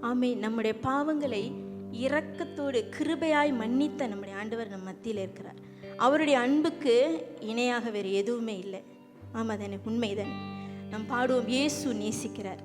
ஆமே, நம்முடைய பாவங்களை இரக்கத்தோடு கிருபையாய் மன்னித்த நம்முடைய ஆண்டவர் நம் மத்தியில் இருக்கிறார். அவருடைய அன்புக்கு இணையாக வேறு எதுவுமே இல்லை. ஆமாம் தானே, உண்மைதானே. நாம் பாடுவோம், இயேசு நேசிக்கிறார்.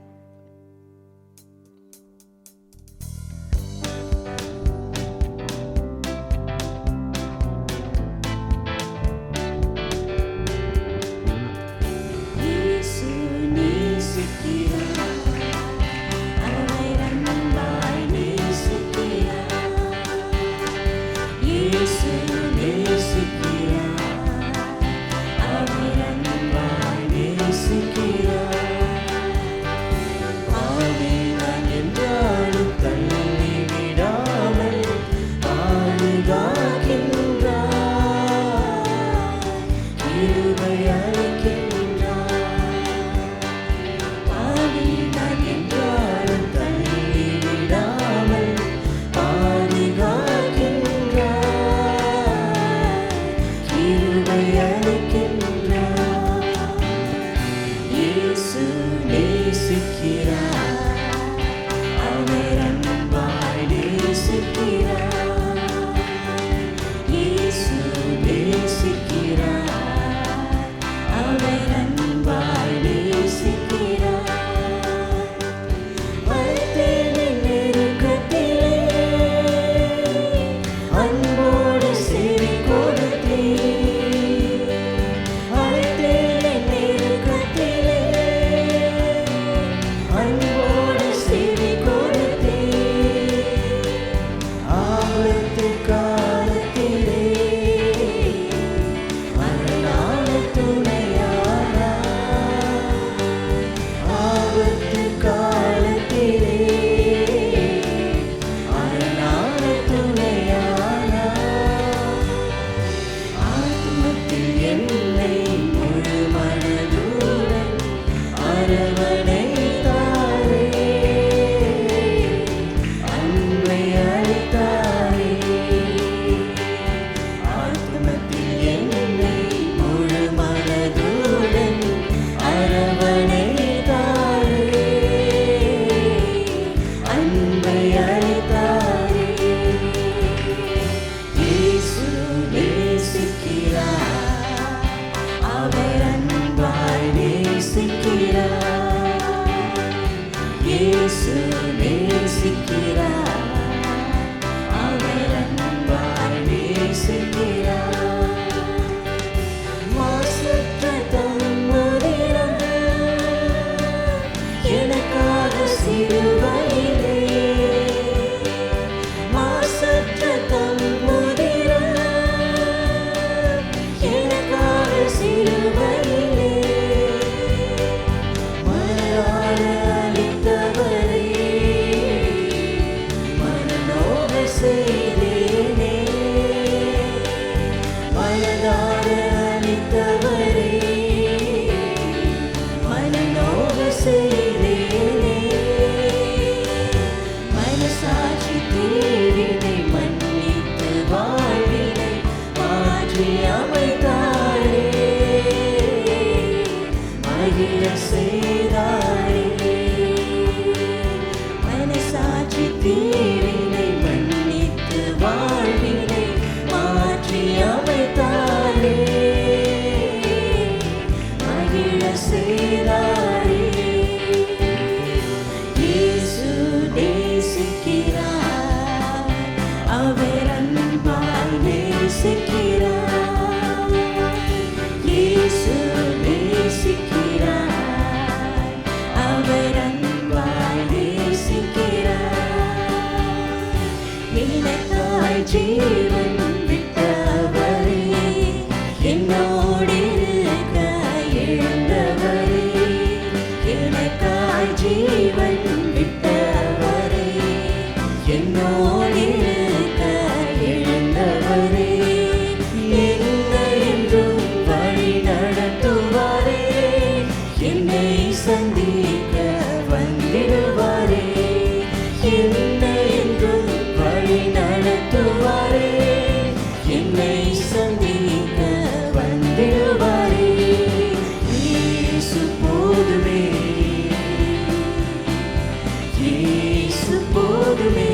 Yes. போதுமே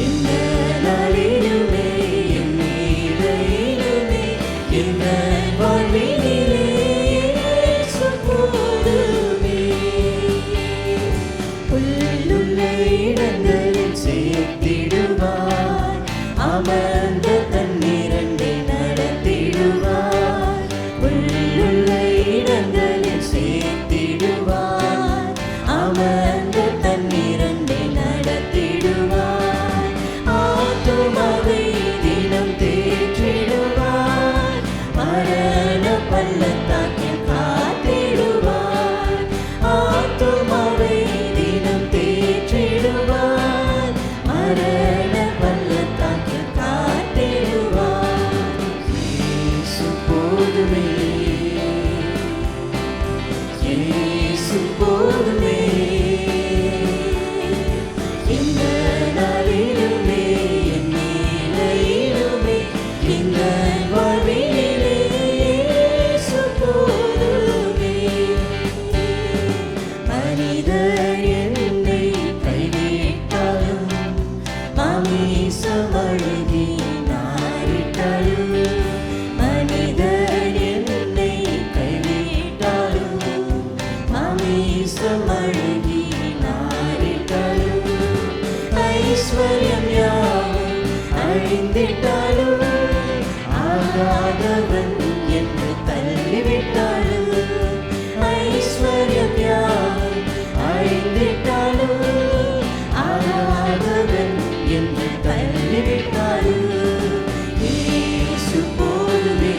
இந்த நாளிலுமே என் நீரையிலுமே இந்த வாழ்வினிலே இயேசு போதுமே புல்லுள்ள இடங்களில் சேர்த்திடுவார் அமர்ந்த தண்ணீரண்டை நடத்திடுவார் புல்லுள்ள இடங்களில் சேர்த்திடுவார் அமர்ந்த தண்ணீரண்டை நடத்திடுவார் ஆத்துமாவை தினம் தேற்றிடுவார் மரண பள்ளத்தாக்கில் காத்திடுவார் ஆத்துமாவை தினம் தேற்றிடுவார் மரண பள்ளத்தாக்கில் காத்திடுவார் இயேசு போதுமே இயேசு போதுமே இந்த நாளிலுமே என் நிலையிலுமே இந்த வாழ்வினிலே இயேசு போதுமே மனிதர் என்னை கைவிட்டாலும் மாமிசம் அழுகி நாரிட்டாலும் மனிதர் என்னை கைவிட்டாலும் மாமிசம் அழுகி நாரிட்டாலும் ஐஸ்வர்யம் யாவும் அழிந்திட்டாலும் ஆகாதவன் என்று தள்ளிவிட்டாலும் ஐஸ்வர்யம் யாவும் அழிந்திட்டாலும் ஆகாதவன் என்று தள்ளிவிட்டாலும் இயேசு போதுமே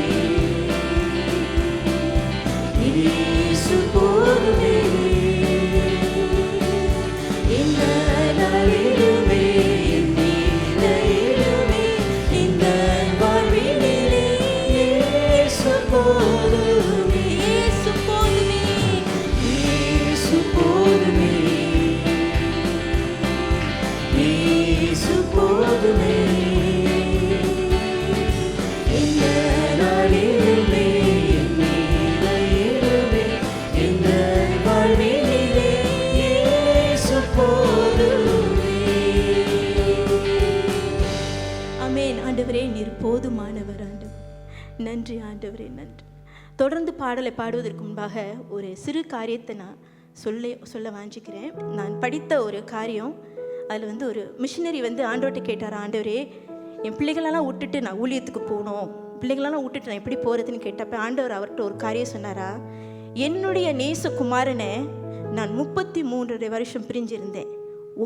இயேசு போதுமே இந்த நாளிலுமே என் நிலையிலுமே இந்த வாழ்வினிலே இயேசு போதுமே இயேசு போதுமே இயேசு போதுமே இயேசு போதுமே இந்த நாளிலுமே என் நிலையிலுமே இந்த வாழ்வினிலே இயேசு போதுமே. ஆமென். ஆண்டவரே நீர் போதுமானவர். ஆண்டவர் நன்றி. ஆண்டவரே நன்றி. தொடர்ந்து பாடலை பாடுவதற்கு முன்பாக ஒரு சிறு காரியத்தை நான் சொல்ல வாஞ்சிக்கிறேன். நான் படித்த ஒரு காரியம், அதில் ஒரு மிஷினரி ஆண்டவர்கிட்ட கேட்டார், ஆண்டவரே என் பிள்ளைகளெல்லாம் விட்டுட்டு நான் ஊழியத்துக்கு போகணும், பிள்ளைகளெல்லாம் விட்டுட்டு நான் எப்படி போகிறதுன்னு கேட்டப்ப ஆண்டவர் அவர்கிட்ட ஒரு காரியம் சொன்னாரா, என்னுடைய நேசகுமாரனை நான் 33 வருஷம் பிரிஞ்சிருந்தேன்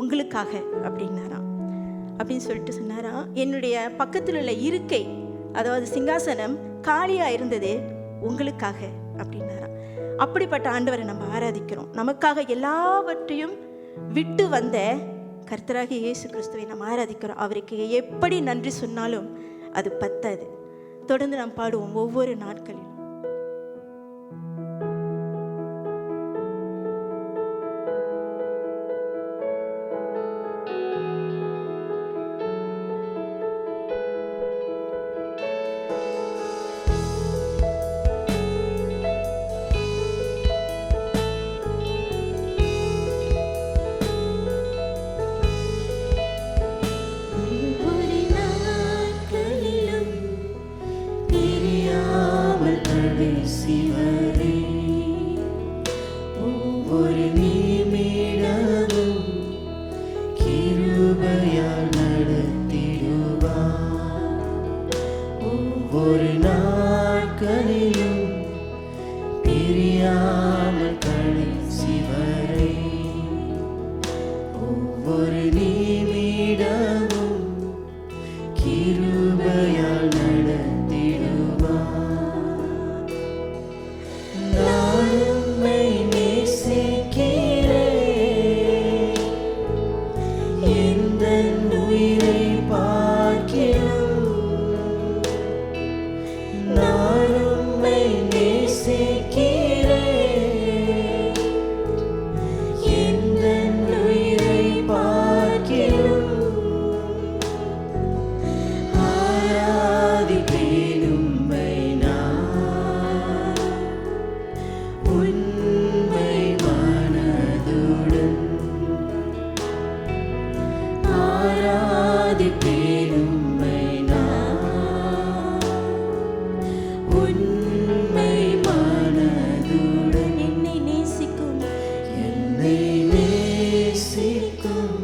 உங்களுக்காக அப்படின்னாராம். அப்படின்னு சொல்லிட்டு சொன்னாராம், என்னுடைய பக்கத்தில் உள்ள இருக்கை, அதாவது சிங்காசனம் காலியாக இருந்தது உங்களுக்காக அப்படின்னாராம். அப்படிப்பட்ட ஆண்டவரை நம்ம ஆராதிக்கிறோம். நமக்காக எல்லாவற்றையும் விட்டு வந்த கர்த்தராகிய இயேசு கிறிஸ்துவை நாம் ஆராதிக்கிறோம். அவருக்கு எப்படி நன்றி சொன்னாலும் அது பத்தாது. தொடர்ந்து நாம் பாடுவோம் ஒவ்வொரு நாட்களிலும். நான் உம்மை நேசிக்கிறேன். என்னை நேசிக்கும்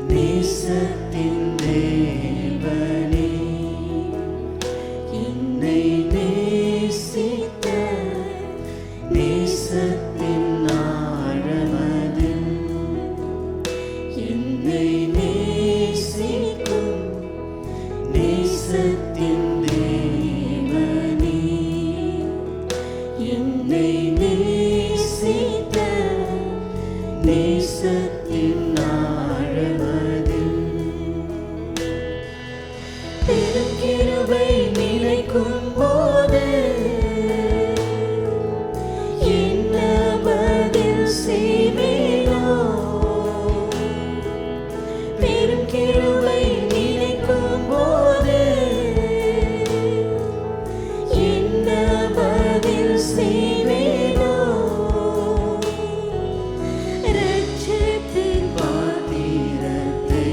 நேசத்தின் தேவனே, என்னை நேசித்த நேசத்தின் ஆழமதில், என்னை நேசிக்கும் நேசத்தின் தேவனே, என்னை நேசித்த நேசத்தின் ஆழமதில், பெருங்கிருபை நினைக்கும் போது என்ன பதில் செய்வேனோ, பெருங்கிருபை நினைக்கும் போது என்ன பதில் செய்வேனோ, இரட்சிப்பின் பாத்திரத்தை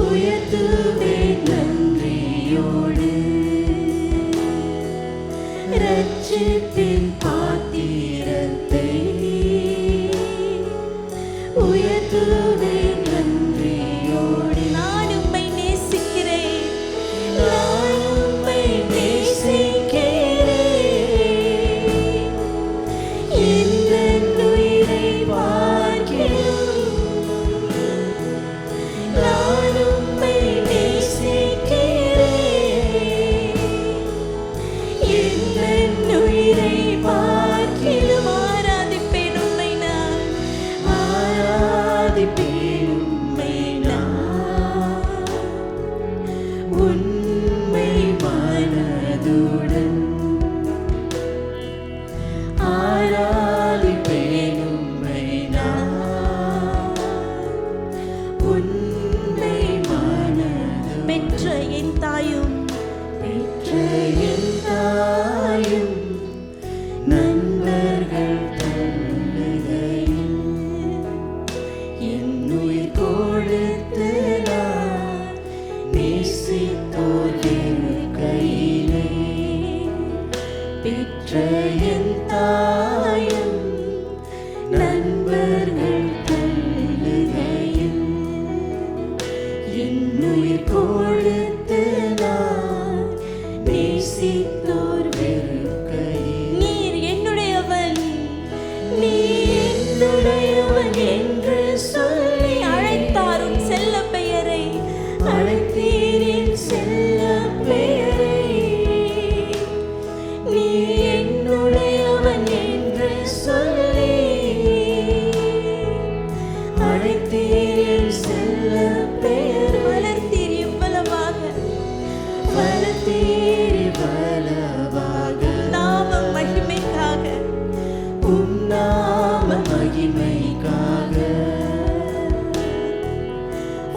உயர்த்துவேன் நன்றியோடு, இரட்சிப்பின் பாத்திரத்தை உயர்த்துவேன் நன்றியோடு. நான் உம்மை நேசிக்கிறேன், நான் உம்மை நேசிக்கிறேன், எந்தன் உயிரை பார்க்கிறேன், நான் உம்மை நேசிக்கிறேன், எந்தன் உயிரை பார்க்கிறேன். ஆராதிப்பேன் உம்மை நான், ஆராதிப்பேன் உம்மை நான், உண்மை மனதுடன் ஆராதிப்பேன் உம்மை நான், உண்மை மனதுடன். பெற்ற என் தாயும், பெற்ற என் தாயும் நண்பர்கள் தள்ளுகையில், என் உயிர் கொடுத்து நான் நேசித்தோர் கையிலே, பெற்ற என் தாயும் நண்பர்கள் தள்ளுகையில், என் உயிர் கொடுத்து நான் நேசித்தோர் வெறுக்கையில், நீர் என்னுடையவன், நீர் என்னுடையவன் என்று சொல்லி அழைத்தாரும் செல்ல பெயரை, அழைத்தீரின் செல்ல பெயரை, நீ என்னுடையவன் என்று சொல்லி அழைத்தீரின் செல்ல பெயர், வளர்த்தீர் இவ்வளவாக, வளர்த்தீர் இவ்வளவாக, நாம மகிமைக்காக, உம் நாம மகிமைக்காக,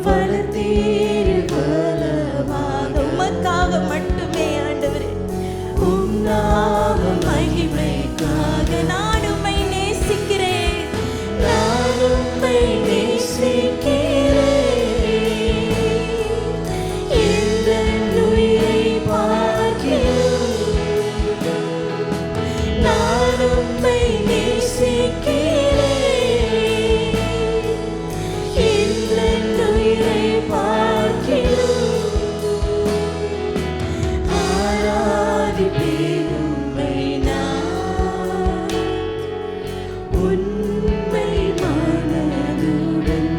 வளர்த்தீர் இவ்வளவாக, உமக்காக மட்டுமே ஆண்டவரே, உம் நாம மகிமைக்காக. நான் உம்மை நேசிக்கிறேன், நான் உம்மை நேசிக்கிறேன், எந்தன் உயிரை பார்க்கிறேன், நான் உம்மை நேசிக்கிறேன், எந்தன் உயிரை பார்க்கிறேன், ஆராதிப்பேன் உம்மை நான், உண்மை மனதுடன்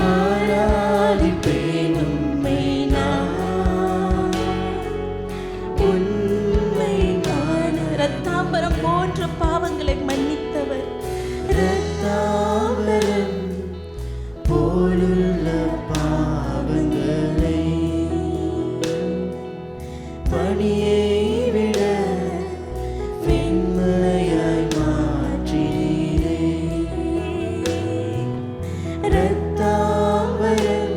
ஆராதிப்பேன் உம்மை நான், உண்மை மன. இரத்தாம்பரம் போன்ற பாவங்களை மன்னித்தவர், இரத்தாம்பரம் போலுள்ள பாவங்களை பனியை விட வெண்மையாய் மாற்றினீரே, இரத்தாம்பரம்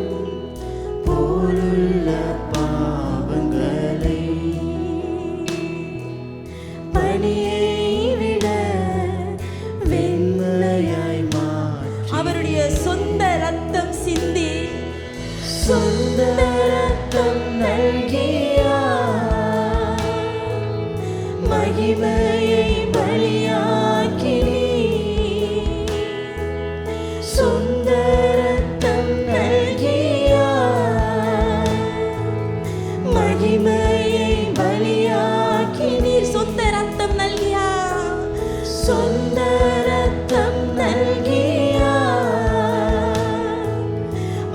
போலுள்ள பாவங்களை பனியை விட வெண்மையாய் மாற்றி, அவருடைய சொந்த ரத்தம் சிந்தி, சொந்த ரத்தம் நல்கியா மகிமையை பலியாக்கினீர். சொந்த ரத்தம் நல்கியார். மகிமையை பலியாக்கினீர். சொந்த ரத்தம் நல்கியார். சொந்த ரத்தம் நல்கியார்.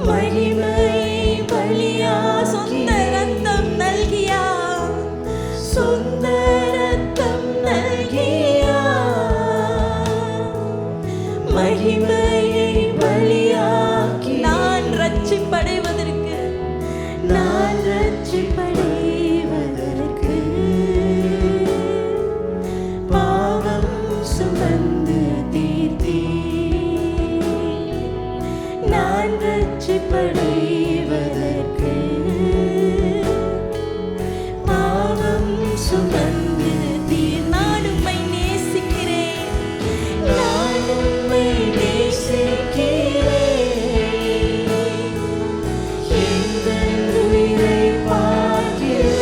மகிமையை பலியாக்கினீர். சொந்த ரத்தம் நல்கியார். சொந்த ரத்தம் நல்கியார். மகிமையை பலியாக்கி நான் ரட்சிப்படைவதற்கு பாவம் சுமந்து தீர்த்தீர். நான் ரட்சிப்படைவதற்கு பாவம் சுமந்து தீர். நான் உம்மை நேசிக்கிறேன். நான் உம்மை நேசிக்கிறேன். எந்தன் உயிரை பார்க்கிறேன்.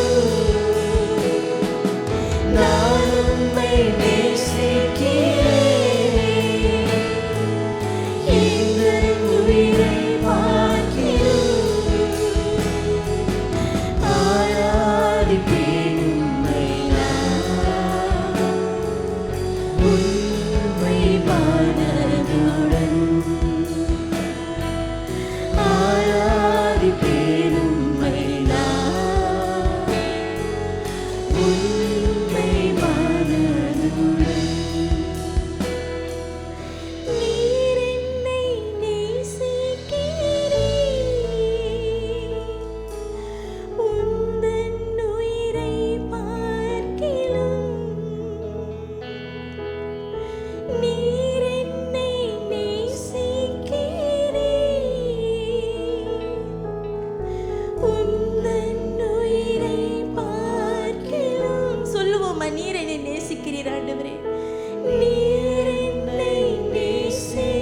நான் உம்மை நேசிக்கிறேன். எந்தன் உயிரை பார்க்கிறேன். ஆராதிப்பேன் உம்மை நான். உம்மை மனதுடன் ஆராதிப்பேன் உம்மை நான். உம்மை மனதுடன். நீர் என்னை நேசிக்கிறீர். உந்தன் உயிரை பார்க்கிலும் நீர் என்னை நேசிக்கிறீர். உந்தன் உயிரை பார்க்கிலும். சொல்லுவோமா, நீர் என்னை நேசிக்கிறீர் ஆண்டவரே. நீர் என்னை நேசிக்கிறீர்.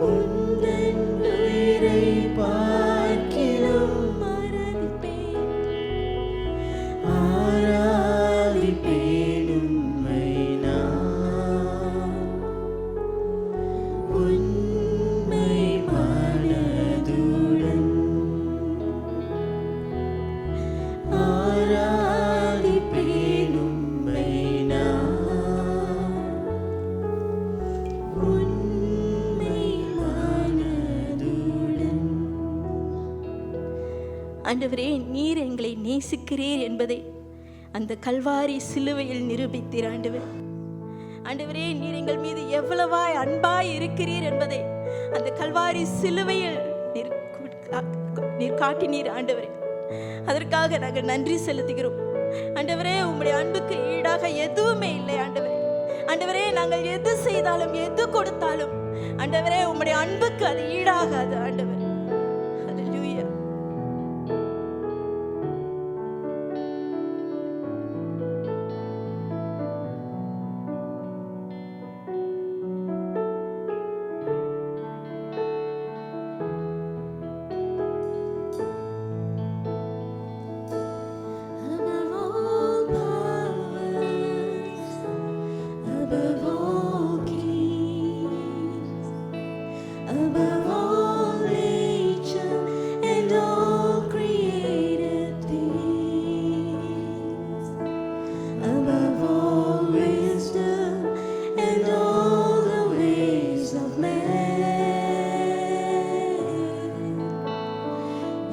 உந்தன் உயிரை பார்க்கிலும். ஆராதிப்பேன் உம்மை நான். உம்மை மனதுடன் ஆராதிப்பேன் உம்மை நான். உம்மை மனதுடன். ஆண்டவரே, நீர் எங்களை நேசிக்கிறீர் என்பதை அந்த கல்வாரி சிலுவையில் நிரூபித்தீர் ஆண்டவர். ஆண்டவரே, நீர் எங்கள் மீது எவ்வளவாய் அன்பாய் இருக்கிறீர் என்பதை அந்த கல்வாரி சிலுவையில் நீர் காட்டினீர் ஆண்டவரே. அதற்காக நாங்கள் நன்றி செலுத்துகிறோம் ஆண்டவரே. உம்முடைய அன்புக்கு ஈடாக எதுவுமே இல்லை ஆண்டவரே. ஆண்டவரே, நாங்கள் எது செய்தாலும் எது கொடுத்தாலும் ஆண்டவரே உம்முடைய அன்புக்கு அது ஈடாகாது ஆண்டவர். ஹல்லேலூயா. Above all powers, above all kings, above all nature and all created things, above all wisdom and all the ways of man.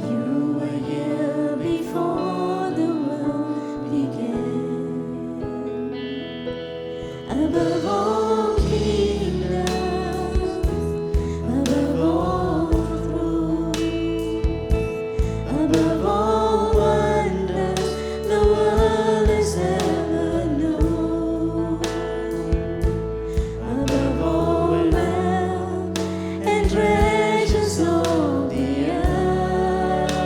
You were here before the world began. Above all kingdoms, above all thrones, above all wonders the world has ever known, above all wealth and treasures of the earth.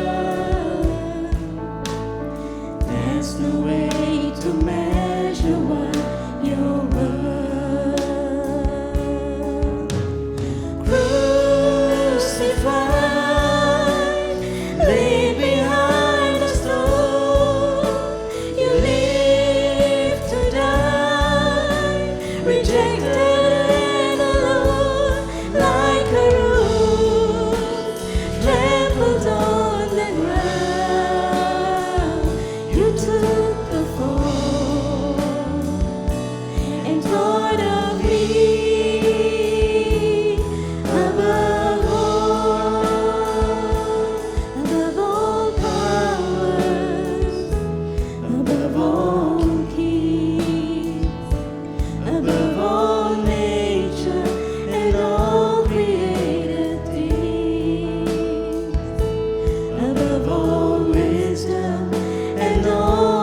There's no way to measure what you're worth. Crucified, laid behind a stone, You took the fall and thought of me above all powers, above all kings, above all nature and all created things, above all wisdom and all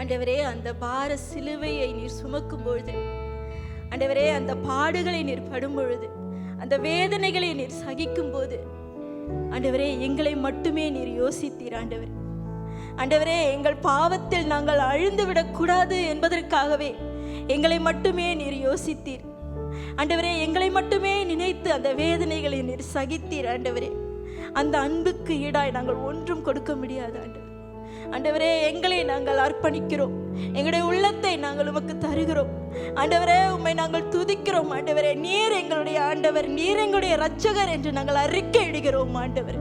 ஆண்டவரே, அந்த பார சிலுவையை நீர் சுமக்கும் பொழுது, ஆண்டவரே, அந்த பாடுகளை நீர் படும் பொழுது, அந்த வேதனைகளை நீர் சகிக்கும் போது, ஆண்டவரே, எங்களை மட்டுமே நீர் யோசித்தீர். ஆண்டவரே, ஆண்டவரே, எங்கள் பாவத்தில் நாங்கள் அழிந்து விடக்கூடாது என்பதற்காகவே எங்களை மட்டுமே நீர் யோசித்தீர். ஆண்டவரே, எங்களை மட்டுமே நினைத்து அந்த வேதனைகளை நீர் சகித்தீர். ஆண்டவரே, அந்த அன்புக்கு ஈடாய் நாங்கள் ஒன்றும் கொடுக்க முடியாது. ஆண்டவரே, எங்களை நாங்கள் அர்ப்பணிக்கிறோம், எங்களுடைய உள்ளத்தை நாங்கள் உமக்கு தருகிறோம். ஆண்டவரே, உம்மை நாங்கள் துதிக்கிறோம். ஆண்டவரே, நீர் எங்களுடைய ஆண்டவர், நீர் எங்களுடைய இரட்சகர் என்று நாங்கள் அறிக்கை இடுகிறோம். ஆண்டவர்,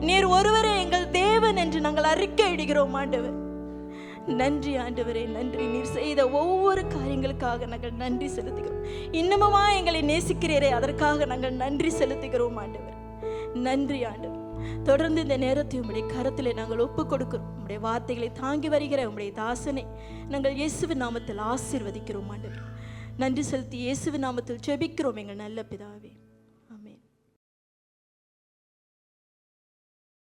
நீர் ஒருவரே எங்கள் தேவன் என்று நாங்கள் அறிக்கை இடுகிறோம். ஆண்டவர், நன்றி. ஆண்டவரே, நன்றி. நீர் செய்த ஒவ்வொரு காரியங்களுக்காக நாங்கள் நன்றி செலுத்துகிறோம். இன்னமுமா எங்களை நேசிக்கிறீரே, அதற்காக நாங்கள் நன்றி செலுத்துகிறோம். ஆண்டவர், நன்றி. ஆண்டவர், தொடர்ந்து இந்த நேரத்தை உம்முடைய கரத்திலே நாங்கள் ஒப்புக் கொடுக்கிறோம். உம்முடைய வார்த்தைகளை தாங்கி வருகிற உம்முடைய தாசனை நாங்கள் இயேசுவின் நாமத்தில் ஆசீர்வதிக்கிறோம். ஆண்டவர், நன்றி செலுத்தி இயேசுவின் நாமத்தில் ஜெபிக்கிறோம் எங்கள் நல்ல பிதாவே.